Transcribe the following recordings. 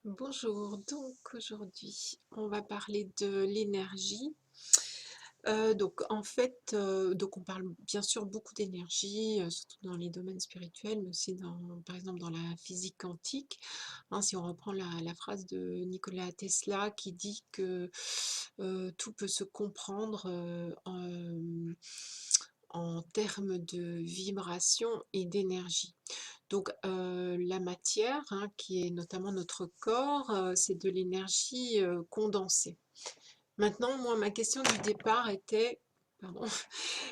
Bonjour, donc aujourd'hui on va parler de l'énergie. Donc en fait, donc on parle bien sûr beaucoup d'énergie, surtout dans les domaines spirituels, mais aussi par exemple dans la physique quantique. Hein, si on reprend la phrase de Nikola Tesla qui dit que tout peut se comprendre en termes de vibration et d'énergie. Donc la matière, hein, qui est notamment notre corps, c'est de l'énergie condensée. Maintenant, moi, ma question du départ était, pardon,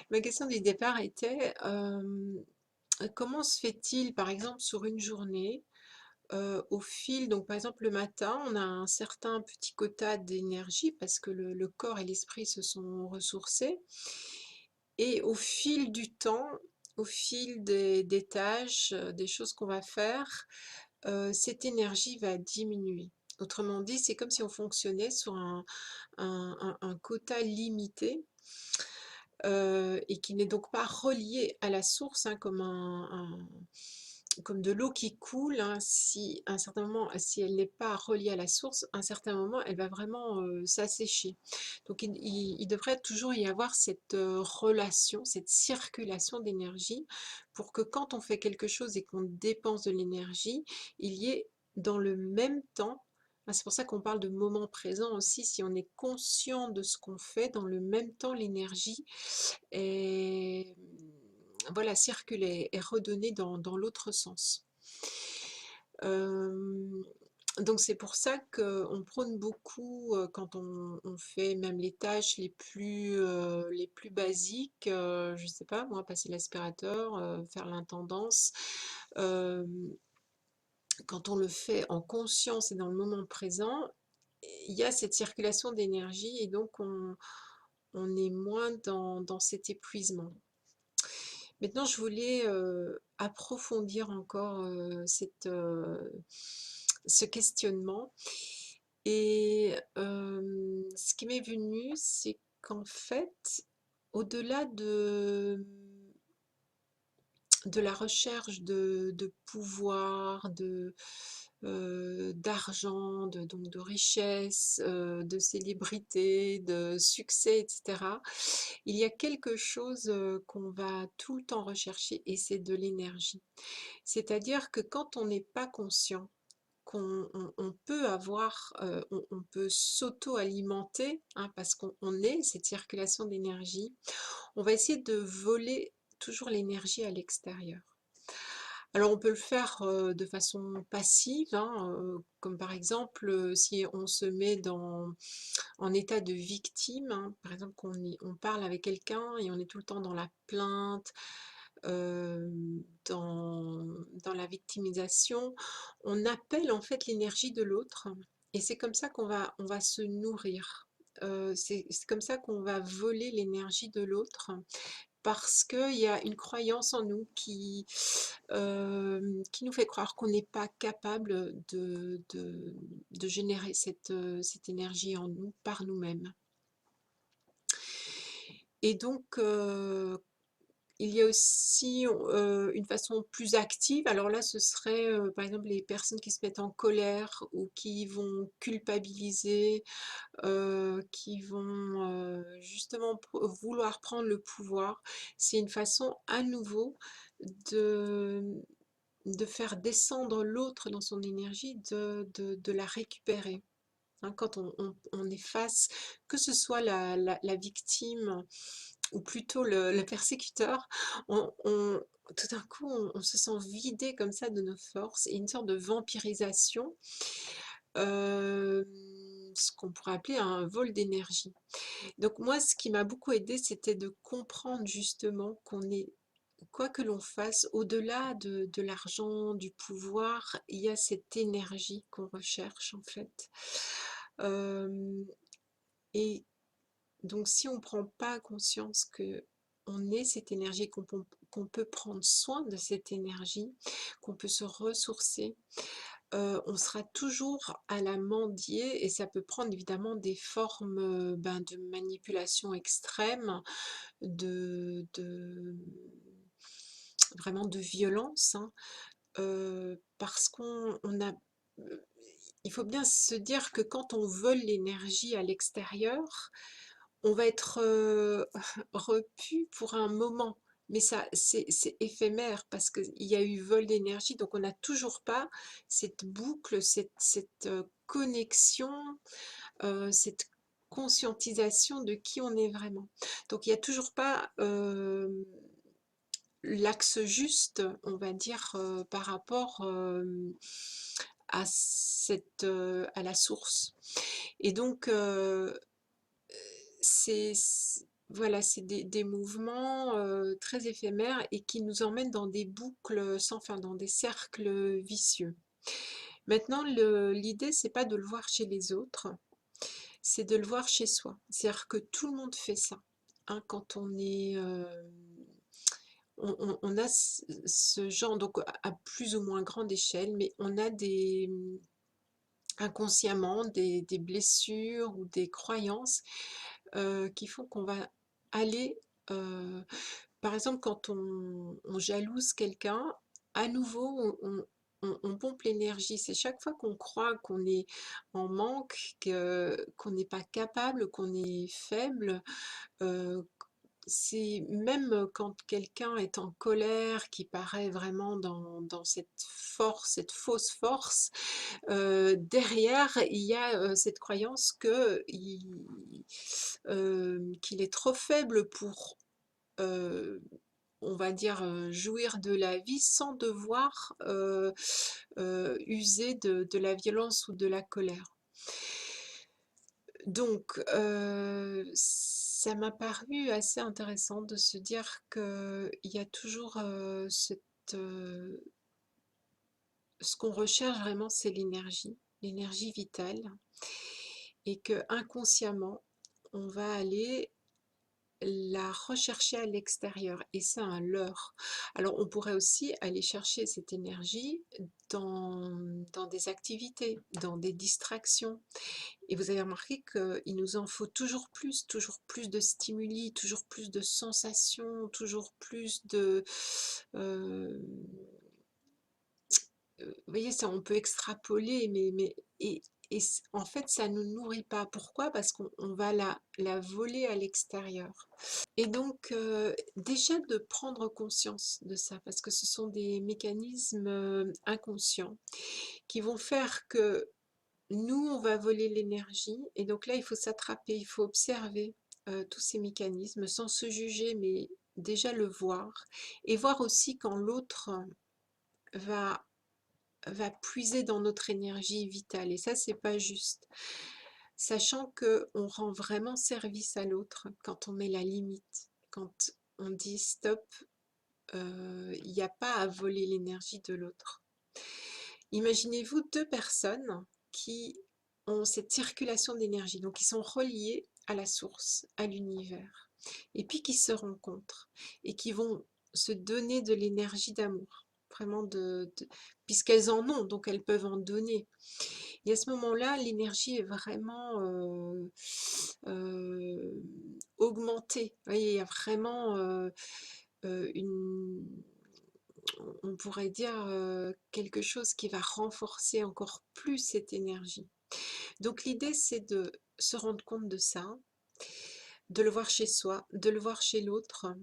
ma question du départ était, comment se fait-il, par exemple, sur une journée, au fil, donc par exemple le matin, on a un certain petit quota d'énergie parce que le corps et l'esprit se sont ressourcés, et au fil du temps, au fil des tâches, des choses qu'on va faire, cette énergie va diminuer. Autrement dit, c'est comme si on fonctionnait sur un quota limité, et qui n'est donc pas relié à la source, hein, comme de l'eau qui coule, hein. Si à un certain moment, si elle n'est pas reliée à la source, à un certain moment, elle va vraiment s'assécher. Donc il devrait toujours y avoir cette relation, cette circulation d'énergie, pour que quand on fait quelque chose et qu'on dépense de l'énergie, il y ait dans le même temps, ah, c'est pour ça qu'on parle de moment présent aussi, si on est conscient de ce qu'on fait, dans le même temps, l'énergie est, voilà, circule, est redonnée dans l'autre sens. Euh, donc c'est pour ça qu'on prône beaucoup, quand on fait même les tâches les plus basiques, je sais pas moi, passer l'aspirateur, faire l'intendance, euh, quand on le fait en conscience et dans le moment présent, il y a cette circulation d'énergie et donc on est moins dans cet épuisement. Maintenant, je voulais approfondir encore ce questionnement. Et ce qui m'est venu, c'est qu'en fait, au-delà de la recherche de pouvoir, d'argent, donc de richesse, de célébrité, de succès, etc. Il y a quelque chose qu'on va tout le temps rechercher et c'est de l'énergie. C'est-à-dire que quand on n'est pas conscient, qu'on peut avoir, on peut s'auto-alimenter, hein, parce qu'on est cette circulation d'énergie, on va essayer de voler toujours l'énergie à l'extérieur. Alors on peut le faire de façon passive, hein, comme par exemple si on se met en état de victime, hein, par exemple on parle avec quelqu'un et on est tout le temps dans la plainte, euh, dans la victimisation, on appelle en fait l'énergie de l'autre et c'est comme ça on va se nourrir. C'est comme ça qu'on va voler l'énergie de l'autre parce qu'il y a une croyance en nous qui nous fait croire qu'on n'est pas capable de générer cette énergie en nous par nous-mêmes. Et donc, il y a aussi une façon plus active. Alors là, ce serait par exemple les personnes qui se mettent en colère ou qui vont culpabiliser, qui vont justement vouloir prendre le pouvoir. C'est une façon à nouveau de, de faire descendre l'autre dans son énergie, de la récupérer. Hein, quand on est face, que ce soit la victime ou plutôt le persécuteur, tout d'un coup, on se sent vidé comme ça de nos forces et une sorte de vampirisation, euh, ce qu'on pourrait appeler un vol d'énergie. Donc moi, ce qui m'a beaucoup aidé, c'était de comprendre justement qu'on est, quoi que l'on fasse, au-delà de l'argent, du pouvoir, il y a cette énergie qu'on recherche en fait. Euh, et donc si on ne prend pas conscience que on est cette énergie, qu'on peut prendre soin de cette énergie, qu'on peut se ressourcer, on sera toujours à la mendier et ça peut prendre évidemment des formes de manipulation extrême, de vraiment de violence, hein, parce qu'on a il faut bien se dire que quand on vole l'énergie à l'extérieur, on va être repu pour un moment. Mais ça, c'est éphémère parce qu'il y a eu vol d'énergie, donc on n'a toujours pas cette boucle, cette connexion, cette conscientisation de qui on est vraiment. Donc il n'y a toujours pas l'axe juste, on va dire, par rapport à la source. Et donc, voilà, c'est des mouvements très éphémères et qui nous emmènent dans des boucles sans fin, dans des cercles vicieux. Maintenant, l'idée, c'est pas de le voir chez les autres, c'est de le voir chez soi. C'est-à-dire que tout le monde fait ça, hein, quand on est, on a ce genre, donc à plus ou moins grande échelle, mais on a inconsciemment des blessures ou des croyances qui font qu'on va aller, euh, par exemple, quand on jalouse quelqu'un, à nouveau, on pompe l'énergie. C'est chaque fois qu'on croit qu'on est en manque, qu'on n'est pas capable, qu'on est faible, euh, c'est même quand quelqu'un est en colère, qui paraît vraiment dans cette force, cette fausse force, derrière, il y a cette croyance qu'il est trop faible pour, on va dire, jouir de la vie sans devoir user de la violence ou de la colère. Donc, ça m'a paru assez intéressant de se dire qu'il y a toujours euh, ce qu'on recherche vraiment, c'est l'énergie vitale, et que inconsciemment, on va aller la rechercher à l'extérieur, et c'est un leurre. Alors on pourrait aussi aller chercher cette énergie dans des activités, dans des distractions. Et vous avez remarqué qu'il nous en faut toujours plus de stimuli, toujours plus de sensations, toujours plus de... euh, vous voyez, ça, on peut extrapoler, en fait, ça ne nous nourrit pas. Pourquoi? Parce qu'on va la voler à l'extérieur. Et donc, déjà de prendre conscience de ça, parce que ce sont des mécanismes inconscients qui vont faire que nous, on va voler l'énergie. Et donc là, il faut s'attraper, il faut observer tous ces mécanismes sans se juger, mais déjà le voir. Et voir aussi quand l'autre va va puiser dans notre énergie vitale. Et ça, c'est pas juste. Sachant que on rend vraiment service à l'autre quand on met la limite, quand on dit stop, il n'y a pas à voler l'énergie de l'autre. Imaginez-vous deux personnes qui ont cette circulation d'énergie, donc qui sont reliées à la source, à l'univers, et puis qui se rencontrent et qui vont se donner de l'énergie d'amour, vraiment puisqu'elles en ont, donc elles peuvent en donner. Et à ce moment-là, l'énergie est vraiment augmentée. Vous voyez, il y a vraiment une, on pourrait dire quelque chose qui va renforcer encore plus cette énergie. Donc l'idée, c'est de se rendre compte de ça, de le voir chez soi, de le voir chez l'autre,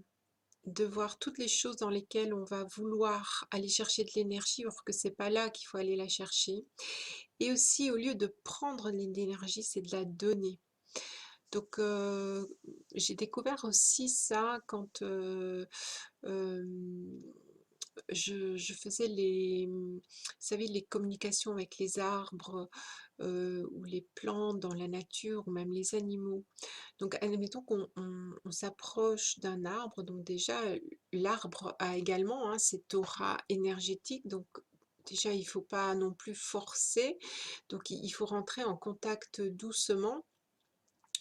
de voir toutes les choses dans lesquelles on va vouloir aller chercher de l'énergie, alors que c'est pas là qu'il faut aller la chercher. Et aussi, au lieu de prendre l'énergie, c'est de la donner. Donc, j'ai découvert aussi ça quand je faisais vous savez, les communications avec les arbres ou les plantes dans la nature ou même les animaux. Donc, admettons qu'on s'approche d'un arbre, donc déjà, l'arbre a également hein, cette aura énergétique, donc déjà, il ne faut pas non plus forcer, donc il faut rentrer en contact doucement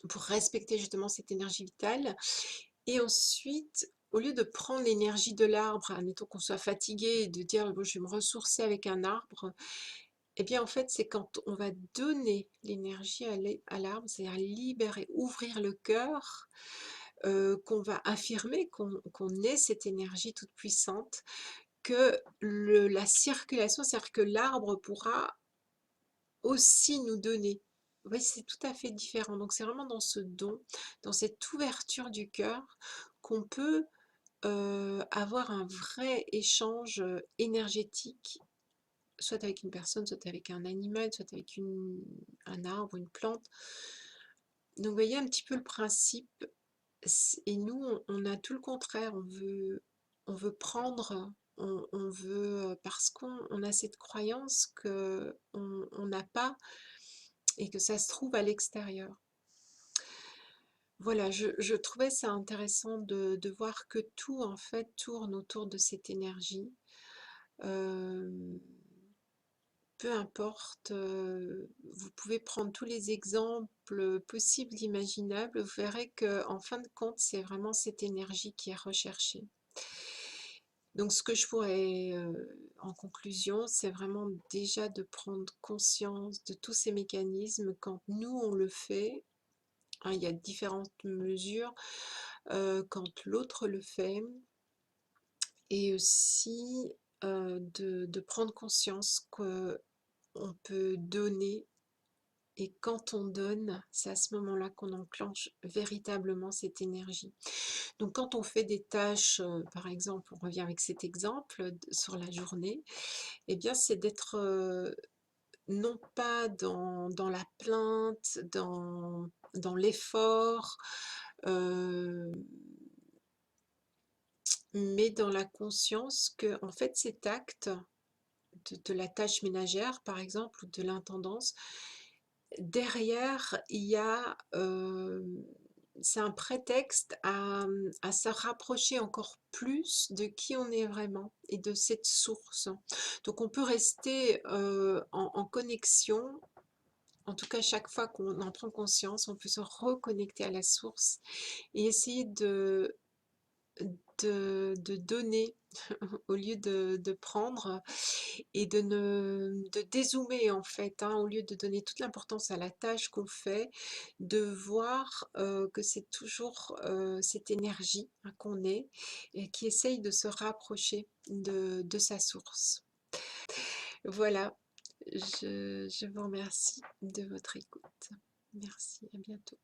pour respecter justement cette énergie vitale. Et ensuite, au lieu de prendre l'énergie de l'arbre, admettons qu'on soit fatigué et de dire bon, je vais me ressourcer avec un arbre, eh bien en fait c'est quand on va donner l'énergie à l'arbre, c'est-à-dire libérer, ouvrir le cœur, qu'on va affirmer qu'on est cette énergie toute puissante, que la circulation, c'est-à-dire que l'arbre pourra aussi nous donner. Oui, c'est tout à fait différent. Donc c'est vraiment dans ce don, dans cette ouverture du cœur qu'on peut avoir un vrai échange énergétique, soit avec une personne, soit avec un animal, soit avec un arbre, une plante. Donc vous voyez un petit peu le principe. Et nous, on a tout le contraire. On veut prendre, on veut, parce qu'on a cette croyance que on n'a pas et que ça se trouve à l'extérieur. Voilà, je trouvais ça intéressant de voir que tout en fait tourne autour de cette énergie. Euh, Peu importe, vous pouvez prendre tous les exemples possibles, imaginables, vous verrez que en fin de compte, c'est vraiment cette énergie qui est recherchée. Donc ce que je pourrais, en conclusion, c'est vraiment déjà de prendre conscience de tous ces mécanismes quand nous on le fait. Hein, il y a différentes mesures quand l'autre le fait, et aussi de prendre conscience qu'on peut donner, et quand on donne, c'est à ce moment-là qu'on enclenche véritablement cette énergie. Donc quand on fait des tâches, par exemple, on revient avec cet exemple sur la journée, eh bien c'est d'être non pas dans la plainte, dans l'effort, euh, mais dans la conscience que en fait cet acte de la tâche ménagère, par exemple, ou de l'intendance, derrière, il y a, c'est un prétexte à se rapprocher encore plus de qui on est vraiment et de cette source. Donc on peut rester en connexion, en tout cas chaque fois qu'on en prend conscience, on peut se reconnecter à la source et essayer de donner au lieu de prendre, et de dézoomer en fait, hein, au lieu de donner toute l'importance à la tâche qu'on fait, de voir que c'est toujours cette énergie, hein, qu'on est et qui essaye de se rapprocher de sa source. Voilà, je vous remercie de votre écoute. Merci, à bientôt.